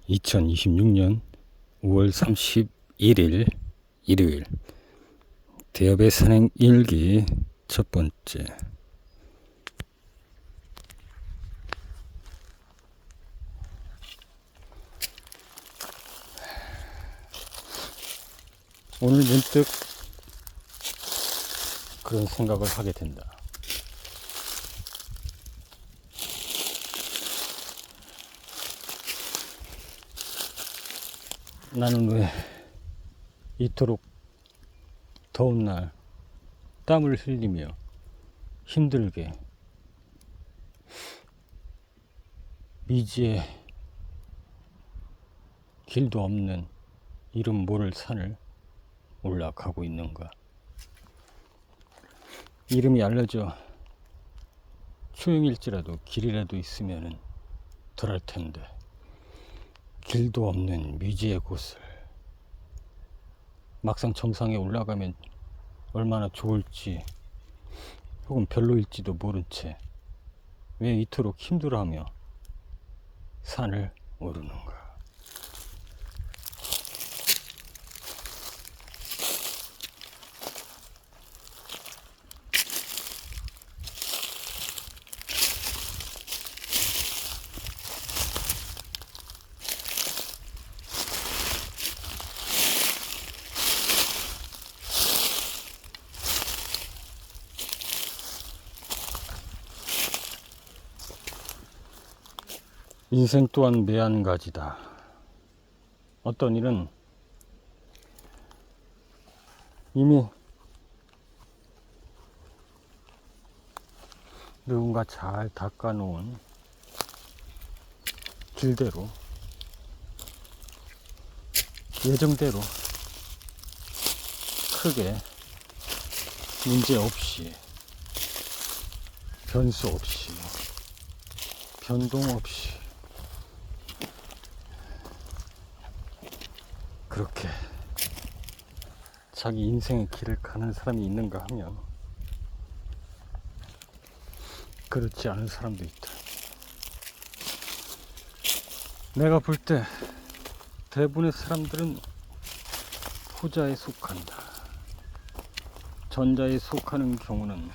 2026년 5월 31일 일요일 대업의 산행 일기 첫 번째. 오늘 문득 그런 생각을 하게 된다. 나는 왜 이토록 더운 날 땀을 흘리며 힘들게 미지에 길도 없는 이름 모를 산을 올라가고 있는가? 이름이 알려져 초용일지라도 길이라도 있으면은 덜할 텐데, 길도 없는 미지의 곳을 막상 정상에 올라가면 얼마나 좋을지 혹은 별로일지도 모른 채 왜 이토록 힘들어하며 산을 오르는가? 인생 또한 매한가지다. 어떤 일은 이미 누군가 잘 닦아놓은 길대로 예정대로 크게 문제 없이 변수 없이 변동 없이 그렇게 자기 인생의 길을 가는 사람이 있는가 하면 그렇지 않은 사람도 있다. 내가 볼 때 대부분의 사람들은 후자에 속한다. 전자에 속하는 경우는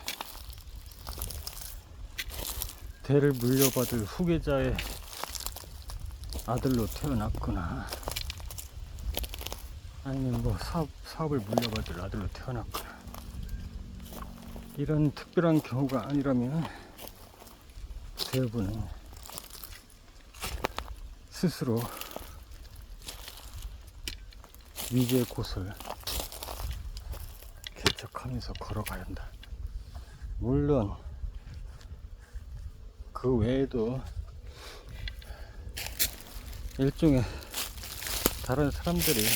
대를 물려받을 후계자의 아들로 태어났거나 아니면 뭐 사업을 물려받을 아들로 태어났거나 이런 특별한 경우가 아니라면 대부분은 스스로 미지의 곳을 개척하면서 걸어가야 한다. 물론 그 외에도 일종의 다른 사람들이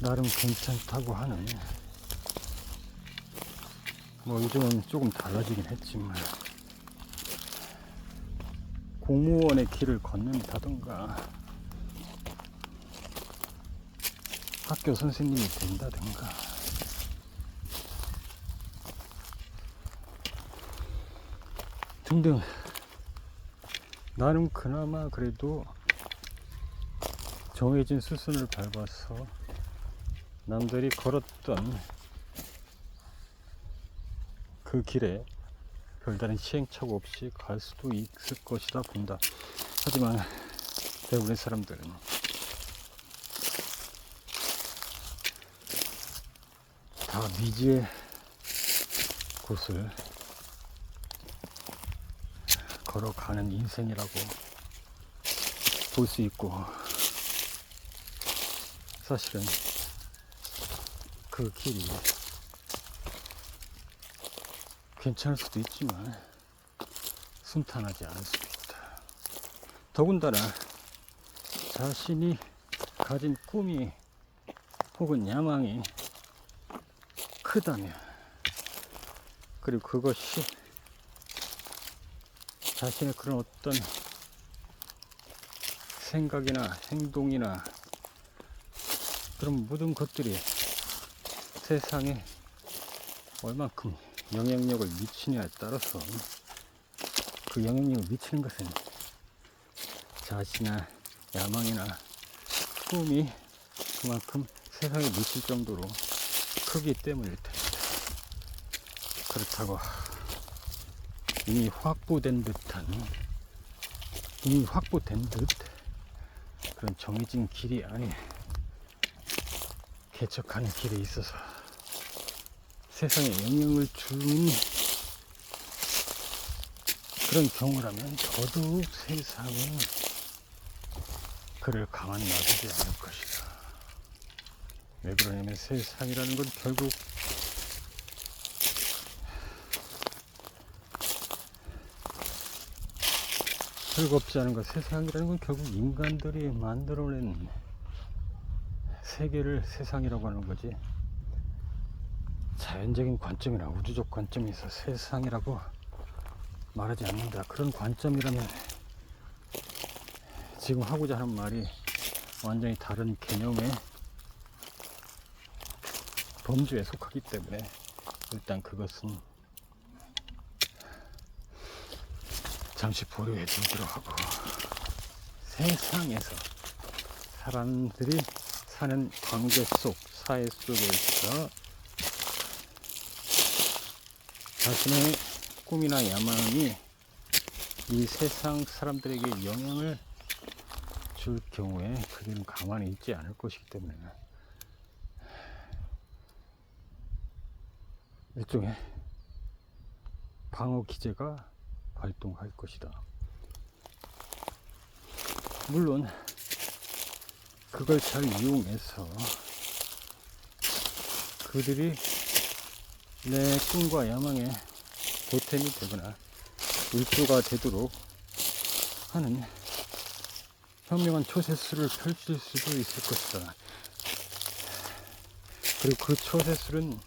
나름 괜찮다고 하는, 뭐 요즘은 조금 달라지긴 했지만 공무원의 길을 걷는다던가 학교 선생님이 된다던가 등등 나름 그나마 그래도 정해진 수순을 밟아서 남들이 걸었던 그 길에 별다른 시행착오 없이 갈 수도 있을 것이다 본다. 하지만 대부분의 사람들은 다 미지의 곳을 걸어가는 인생이라고 볼 수 있고, 사실은 그 길이 괜찮을 수도 있지만 순탄하지 않을 수도 있다. 더군다나 자신이 가진 꿈이 혹은 야망이 크다면, 그리고 그것이 자신의 그런 어떤 생각이나 행동이나 그런 모든 것들이 세상에 얼만큼 영향력을 미치냐에 따라서 그 영향력을 미치는 것은 자신의 야망이나 꿈이 그만큼 세상에 미칠 정도로 크기 때문일 텐데, 그렇다고 이미 확보된 듯 그런 정해진 길이 아닌 개척하는 길에 있어서 세상에 영향을 주는 그런 경우라면 더더욱 세상은 그를 가만 놔두지 않을 것이다. 왜 그러냐면 세상이라는 건 결국 별겁지 않은 것, 세상이라는 건 결국 인간들이 만들어낸 세계를 세상이라고 하는 거지, 자연적인 관점이나 우주적 관점에서 세상이라고 말하지 않는다. 그런 관점이라면 지금 하고자 하는 말이 완전히 다른 개념의 범주에 속하기 때문에 일단 그것은 잠시 보류해 두기로 하고, 세상에서 사람들이 사는 관계 속, 사회 속에서 자신의 꿈이나 야망이 이 세상 사람들에게 영향을 줄 경우에 그들은 가만히 있지 않을 것이기 때문에 일종의 방어 기제가 발동할 것이다. 물론 그걸 잘 이용해서 그들이 내 꿈과 야망에 보탬이 되거나 일조가 되도록 하는 현명한 초세술을 펼칠 수도 있을 것이다. 그리고 그 초세술은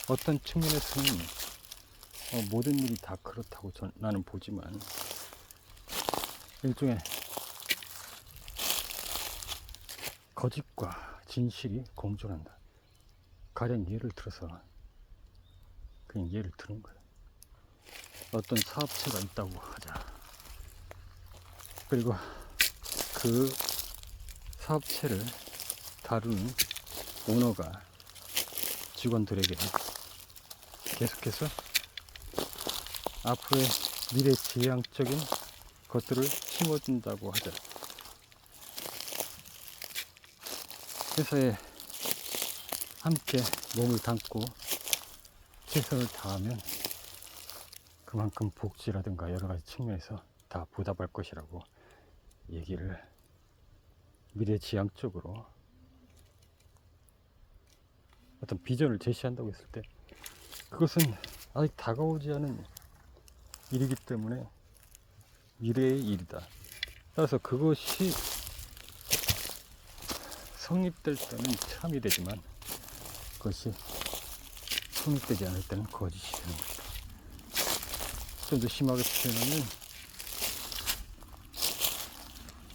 어떤 측면에서는 모든 일이 다 그렇다고 나는 보지만, 일종의 거짓과 진실이 공존한다. 가령 예를 들어서 그냥 예를 드는 거예요. 어떤 사업체가 있다고 하자. 그리고 그 사업체를 다루는 오너가 직원들에게 계속해서 앞으로의 미래지향적인 것들을 심어준다고 하자. 회사에 함께 몸을 담고 최선을 다하면 그만큼 복지라든가 여러 가지 측면에서 다 보답할 것이라고 얘기를 미래지향적으로 어떤 비전을 제시한다고 했을 때, 그것은 아직 다가오지 않은 일이기 때문에 미래의 일이다. 따라서 그것이 성립될 때는 참이 되지만 그것이 성립되지 않을 때는 거짓이 되는 것이다. 좀 더 심하게 표현하면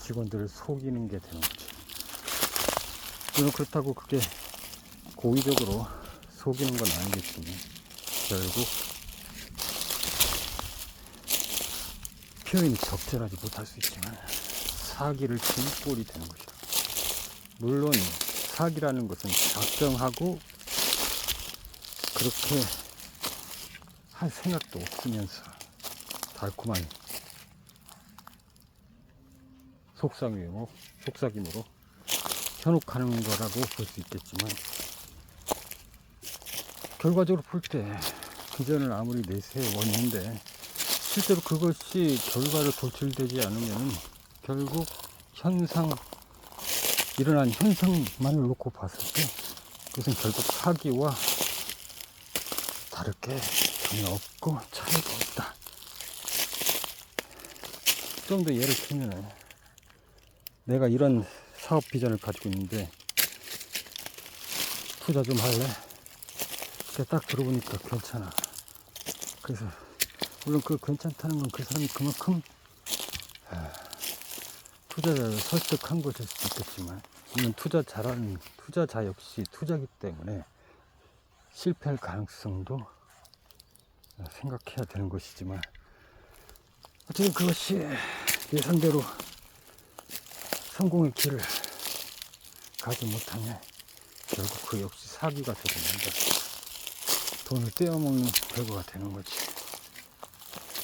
직원들을 속이는 게 되는 거지. 물론 그렇다고 그게 고의적으로 속이는 건 아니겠지만 결국 표현이 적절하지 못할 수 있지만 사기를 친 꼴이 되는 것이다. 물론 사기라는 것은 작정하고 그렇게 할 생각도 없으면서 달콤한 속삭임으로 현혹하는 거라고 볼 수 있겠지만, 결과적으로 볼 때 비전을 아무리 내세웠는데 실제로 그것이 결과를 도출되지 않으면 결국 일어난 현상만을 놓고 봤을 때 그것은 결국 사기와 다를 게 전혀 없고 차이가 없다. 좀 더 예를 들면, 내가 이런 사업 비전을 가지고 있는데 투자 좀 할래? 딱 들어보니까 괜찮아. 그래서 물론 그 괜찮다는 건 그 사람이 그만큼 투자자를 설득한 것일 수도 있겠지만, 물론 투자자 역시 투자기 때문에 실패할 가능성도 생각해야 되는 것이지만, 어쨌든 그것이 예상대로 성공의 길을 가지 못하면 결국 그 역시 사기가 되고 만다. 돈을 떼어먹는 결과가 되는 거지.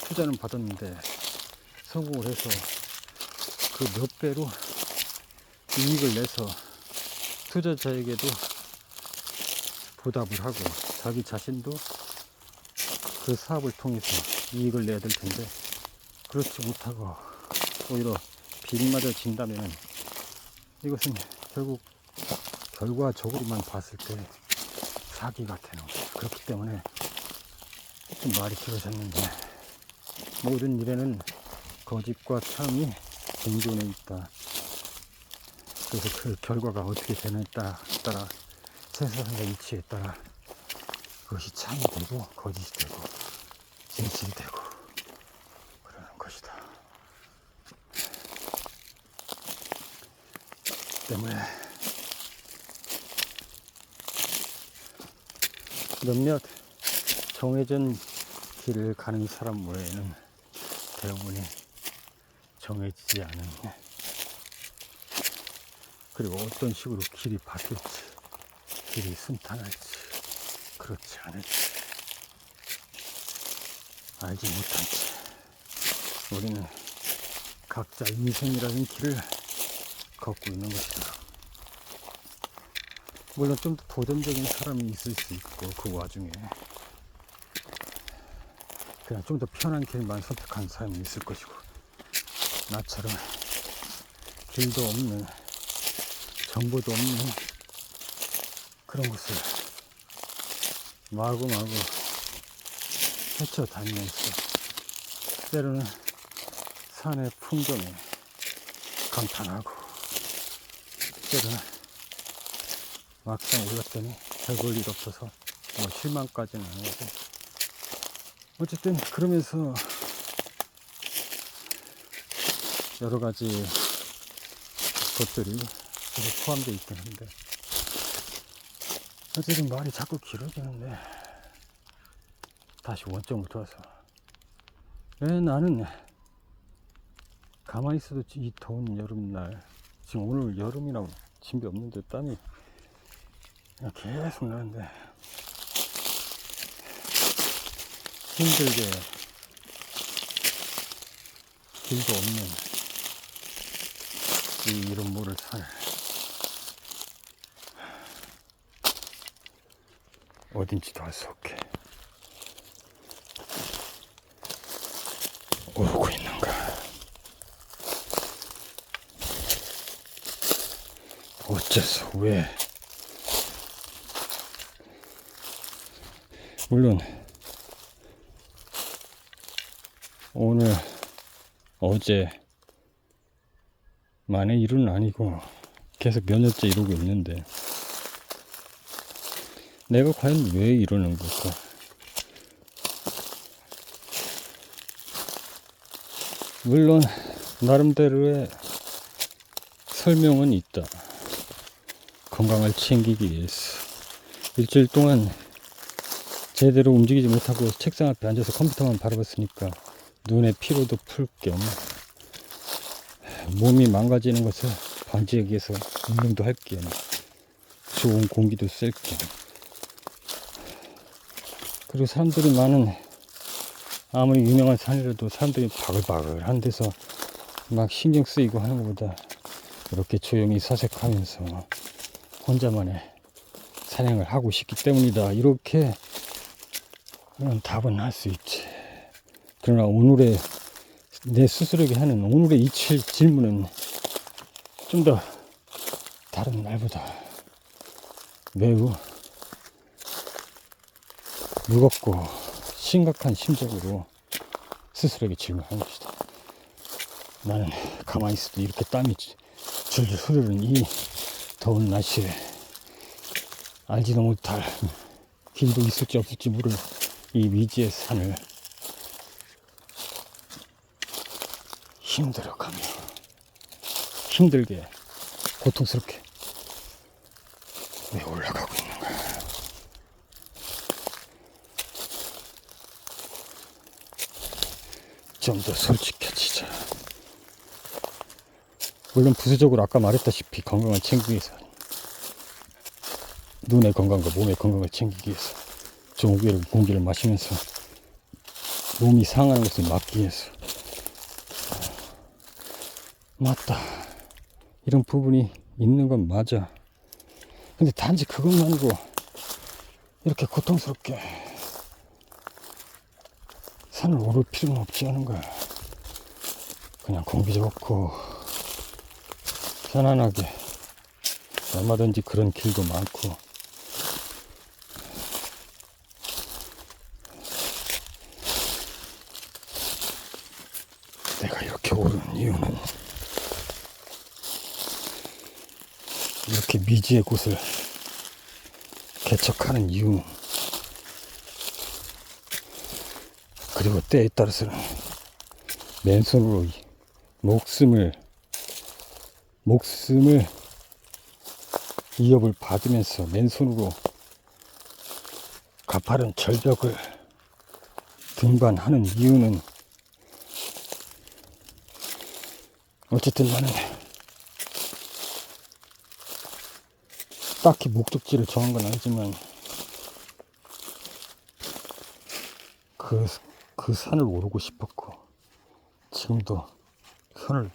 투자는 받았는데 성공을 해서 그 몇 배로 이익을 내서 투자자에게도 보답을 하고 자기 자신도 그 사업을 통해서 이익을 내야 될 텐데 그렇지 못하고 오히려 빚마저 진다면 이것은 결국 결과적으로만 봤을 때 사기가 되는 거예요. 그렇기 때문에 좀 말이 길어졌는데 모든 일에는 거짓과 참이 공존해 있다. 그래서 그 결과가 어떻게 되느냐에 따라 세상의 이치에 따라 그것이 참이 되고 거짓이 되고 진실이 되고 그러는 것이다. 때문에 몇몇 정해진 길을 가는 사람 외에는 대부분이 정해지지 않은, 그리고 어떤 식으로 길이 바뀔지, 길이 순탄할지 그렇지 않을지 알지 못한 채 우리는 각자 인생이라는 길을 걷고 있는 것이다. 물론 좀 더 도전적인 사람이 있을 수 있고 그 와중에 그냥 좀 더 편한 길만 선택한 사람이 있을 것이고, 나처럼 길도 없는, 정보도 없는 그런 곳을 마구마구 헤쳐다니면서 때로는 산의 풍경에 감탄하고 때로는 막상 올랐더니 별 볼 일 없어서 뭐 실망까지는 안 하고, 어쨌든 그러면서 여러 가지 것들이 계속 포함되어 있긴 한데, 어쨌든 말이 자꾸 길어지는데 다시 원점부터 와서 왜 나는 가만히 있어도 이 더운 여름날, 지금 오늘 여름이라고 진비 없는데 땀이 그냥 계속 나는데 힘들게 길도 없는 이 이름 모를 산을 어딘지도 알 수 없게 오르고 있는가. 어째서 왜. 물론 오늘 어제 만의 일은 아니고 계속 몇 년째 이러고 있는데 내가 과연 왜 이러는 걸까? 물론 나름대로의 설명은 있다. 건강을 챙기기 위해서 일주일 동안 제대로 움직이지 못하고 책상 앞에 앉아서 컴퓨터만 바라봤으니까 눈의 피로도 풀 겸 몸이 망가지는 것을 방지하기 위해서 운동도 할 겸 좋은 공기도 쓸 겸, 그리고 사람들이 많은, 아무리 유명한 산이라도 사람들이 바글바글한 데서 막 신경 쓰이고 하는 것보다 이렇게 조용히 사색하면서 혼자만의 사냥을 하고 싶기 때문이다. 이렇게 답은 할 수 있지. 그러나 오늘의 내 스스로에게 하는 오늘의 이 질문은 좀 더 다른 날보다 매우 무겁고 심각한 심정으로 스스로에게 질문하는 것이다. 나는 가만히 있어도 이렇게 땀이 줄줄 흐르는 이 더운 날씨에 알지도 못할 길도 있을지 없을지 모를 이 미지의 산을 힘들어가며 힘들게 고통스럽게 왜 올라가고 있는가. 좀 더 솔직해지자. 물론 부수적으로 아까 말했다시피 건강을 챙기기 위해서, 눈의 건강과 몸의 건강을 챙기기 위해서 좋은 공기를 마시면서 몸이 상하는 것을 막기 위해서, 맞다, 이런 부분이 있는 건 맞아. 근데 단지 그것만으로 이렇게 고통스럽게 산을 오를 필요는 없지 않은 거야. 그냥 공기 좋고 편안하게 얼마든지 그런 길도 많고. 내가 이렇게 오른 이유는, 이렇게 미지의 곳을 개척하는 이유, 그리고 때에 따라서는 맨손으로 목숨을 위협을 받으면서 맨손으로 가파른 절벽을 등반하는 이유는, 어쨌든 나는 딱히 목적지를 정한 건 아니지만 그 산을 오르고 싶었고, 지금도 산을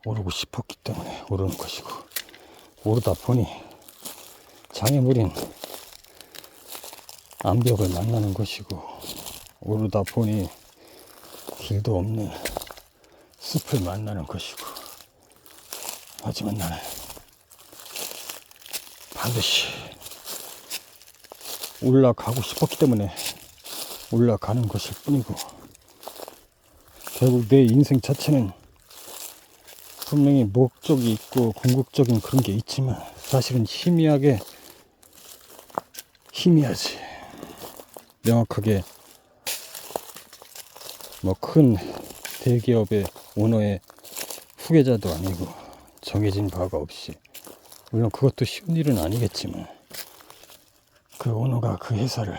오르고 싶었기 때문에 오르는 것이고, 오르다 보니 장애물인 암벽을 만나는 것이고, 오르다 보니 길도 없는 숲을 만나는 것이고, 하지만 나는 반드시 올라가고 싶었기 때문에 올라가는 것일 뿐이고, 결국 내 인생 자체는 분명히 목적이 있고 궁극적인 그런 게 있지만, 사실은 희미하지. 명확하게 뭐 큰 대기업의 오너의 후계자도 아니고 정해진 바가 없이, 물론 그것도 쉬운 일은 아니겠지만, 그 오너가 그 회사를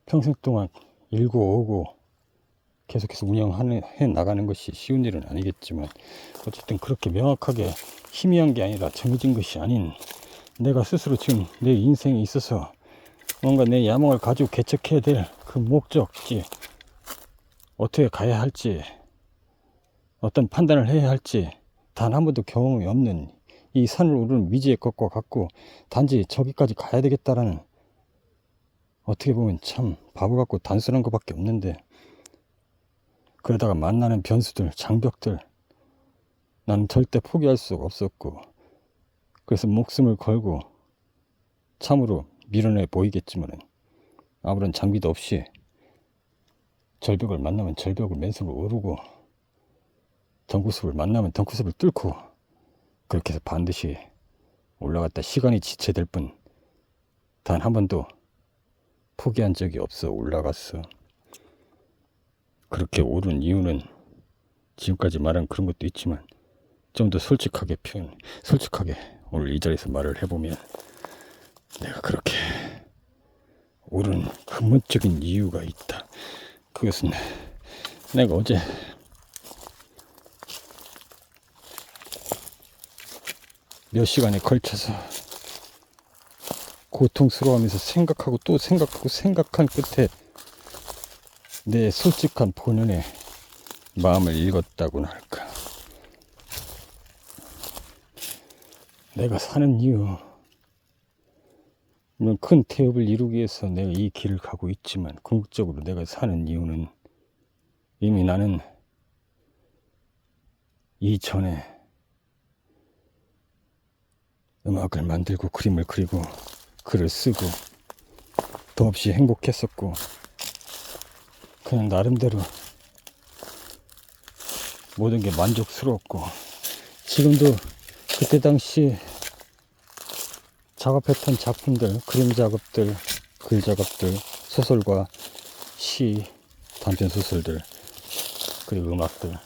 평생 동안 일고 오고 계속해서 운영해 나가는 것이 쉬운 일은 아니겠지만, 어쨌든 그렇게 명확하게 희미한 게 아니라 정해진 것이 아닌, 내가 스스로 지금 내 인생에 있어서 뭔가 내 야망을 가지고 개척해야 될 그 목적지, 어떻게 가야 할지, 어떤 판단을 해야 할지 단 한 번도 경험이 없는 이 산을 오르는 미지의 것과 같고, 단지 저기까지 가야 되겠다라는, 어떻게 보면 참 바보 같고 단순한 것밖에 없는데, 그러다가 만나는 변수들, 장벽들, 나는 절대 포기할 수가 없었고, 그래서 목숨을 걸고 참으로 밀어내 보이겠지만 아무런 장비도 없이 절벽을 만나면 절벽을 맨손으로 오르고, 덩구습을 만나면 덩구습을 뚫고, 그렇게 해서 반드시 올라갔다 시간이 지체될 뿐 단 한 번도 포기한 적이 없어 올라갔어. 그렇게 오른 이유는 지금까지 말한 그런 것도 있지만, 좀 더 솔직하게 오늘 이 자리에서 말을 해보면, 내가 그렇게 오른 근본적인 이유가 있다. 그것은 내가 어제 몇 시간에 걸쳐서 고통스러워하면서 생각하고 또 생각하고 생각한 끝에 내 솔직한 본연의 마음을 읽었다고나 할까. 내가 사는 이유, 물론 큰 태업을 이루기 위해서 내가 이 길을 가고 있지만, 궁극적으로 내가 사는 이유는, 이미 나는 이전에 음악을 만들고 그림을 그리고 글을 쓰고 더없이 행복했었고, 그냥 나름대로 모든 게 만족스러웠고, 지금도 그때 당시 작업했던 작품들, 그림 작업들, 글 작업들, 소설과 시, 단편 소설들, 그리고 음악들,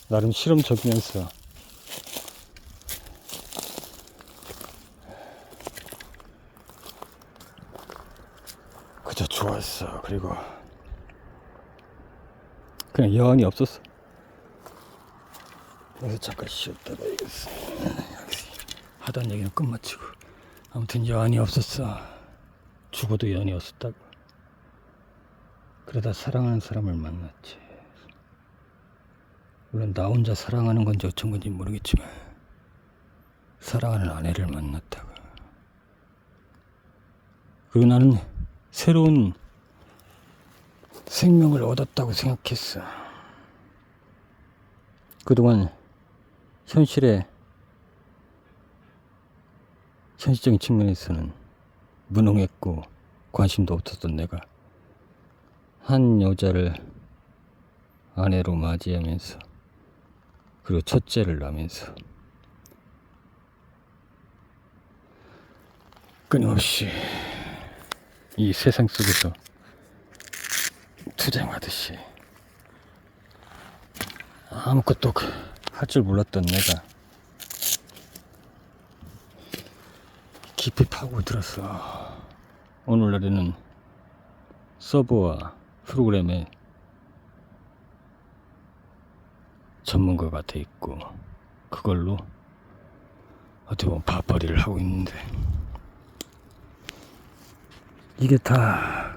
나름 실험적이면서 그저 좋았어. 그리고 그냥 여한이 없었어. 그래서 잠깐 쉬었다가 이겼어. 하던 얘기는 끝마치고. 아무튼 여한이 없었어. 죽어도 여한이 없었다고. 그러다 사랑하는 사람을 만났지. 물론 나 혼자 사랑하는 건지 어쩐 건지 모르겠지만 사랑하는 아내를 만났다고. 그리고 나는 새로운 생명을 얻었다고 생각했어. 그동안 현실적인 측면에서는 무능했고 관심도 없었던 내가 한 여자를 아내로 맞이하면서 그리고 첫째를 낳으면서 끊임없이 이 세상 속에서 투쟁하듯이 아무것도 할 줄 몰랐던 내가 깊이 파고들었어. 오늘날에는 서버와 프로그램에 전문가가 돼 있고 그걸로 어떻게 보면 밥벌이를 하고 있는데 이게 다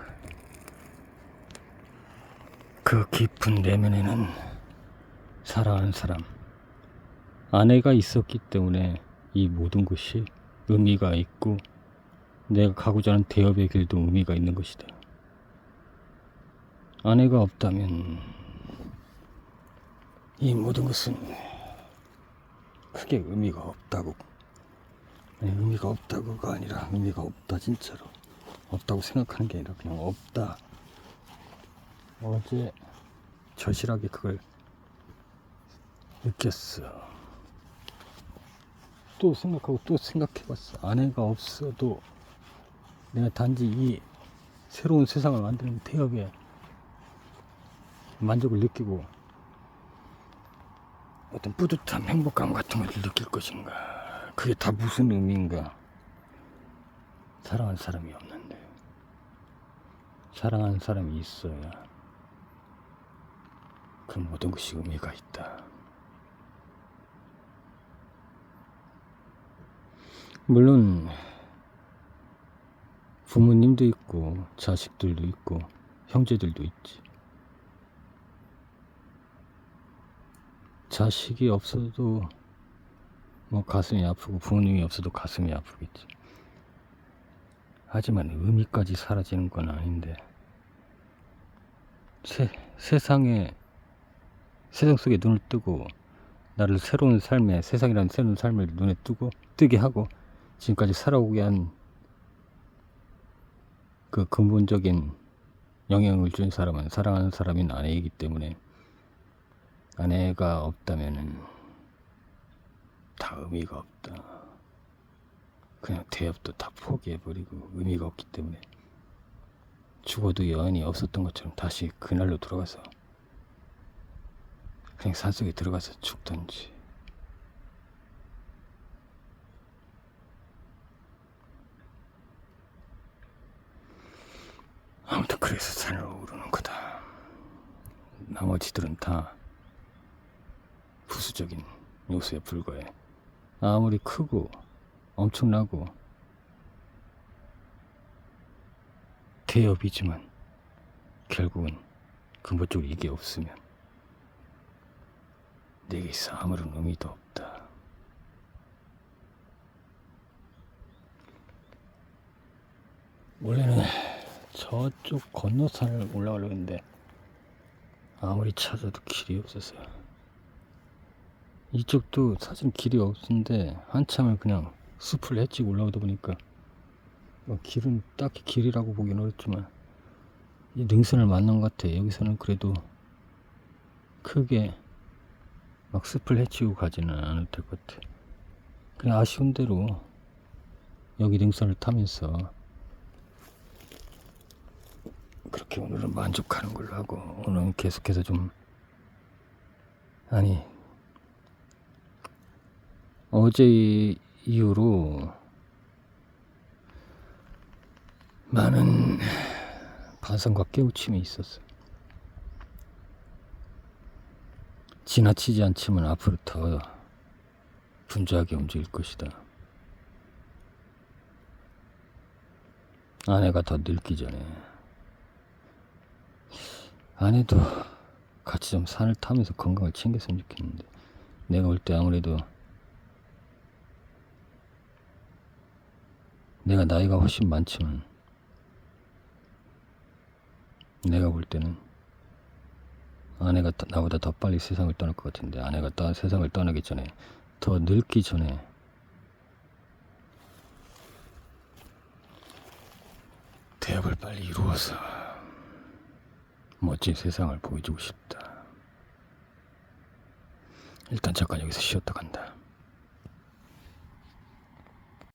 그 깊은 내면에는 사랑하는 사람 아내가 있었기 때문에 이 모든 것이 의미가 있고 내가 가고자 하는 대업의 길도 의미가 있는 것이다. 아내가 없다면 이 모든 것은 크게 의미가 없다고. 아니, 의미가 없다고가 아니라 의미가 없다. 진짜로 없다고 생각하는 게 아니라 그냥 없다. 어제 절실하게 그걸 느꼈어. 또 생각하고 또 생각해봤어. 아내가 없어도 내가 단지 이 새로운 세상을 만드는 태엽에 만족을 느끼고 어떤 뿌듯함, 행복감 같은 것을 느낄 것인가. 그게 다 무슨 의미인가. 사랑하는 사람이 없는데 사랑하는 사람이 있어야 그 모든 것이 의미가 있다. 물론 부모님도 있고 자식들도 있고 형제들도 있지. 자식이 없어도 뭐 가슴이 아프고 부모님이 없어도 가슴이 아프겠지. 하지만 의미까지 사라지는 건 아닌데 세상 속에 눈을 뜨고 나를 새로운 삶에 세상이라는 새로운 삶을 눈에 뜨게 하고 지금까지 살아오게 한 그 근본적인 영향을 준 사람은 사랑하는 사람인 아내이기 때문에 아내가 없다면은 다 의미가 없다. 그냥 대업도 다 포기해버리고 의미가 없기 때문에 죽어도 여한이 없었던 것처럼 다시 그날로 돌아가서 그냥 산속에 들어가서 죽던지. 아무튼 그래서 산을 오르는 거다. 나머지들은 다 부수적인 요소에 불과해. 아무리 크고 엄청나고 대업이지만 결국은 근본적으로 이게 없으면 내게 있어 아무런 의미도 없다. 원래는 저쪽 건너산을 올라가려고 했는데 아무리 찾아도 길이 없었어요. 이쪽도 사실 길이 없는데 한참을 그냥 숲을 헤치고 올라오다 보니까 뭐 길은 딱히 길이라고 보기는 어렵지만 이 능선을 만난 것 같아. 여기서는 그래도 크게 막 숲을 헤치고 가지는 않을 것 같아. 그냥 아쉬운 대로 여기 능선을 타면서 그렇게 오늘은 만족하는 걸로 하고 오늘은 계속해서 좀 아니 어제 이후로 많은 반성과 깨우침이 있었어. 지나치지 않지만 앞으로 더 분주하게 움직일 것이다. 아내가 더 늙기 전에 아내도 같이 좀 산을 타면서 건강을 챙겼으면 좋겠는데, 내가 볼 때 아무래도 내가 나이가 훨씬 많지만 내가 볼 때는 아내가 나보다 더 빨리 세상을 떠날 것 같은데, 아내가 세상을 떠나기 전에, 더 늙기 전에 대업을 빨리 이루어서 멋진 세상을 보여주고 싶다. 일단 잠깐 여기서 쉬었다 간다.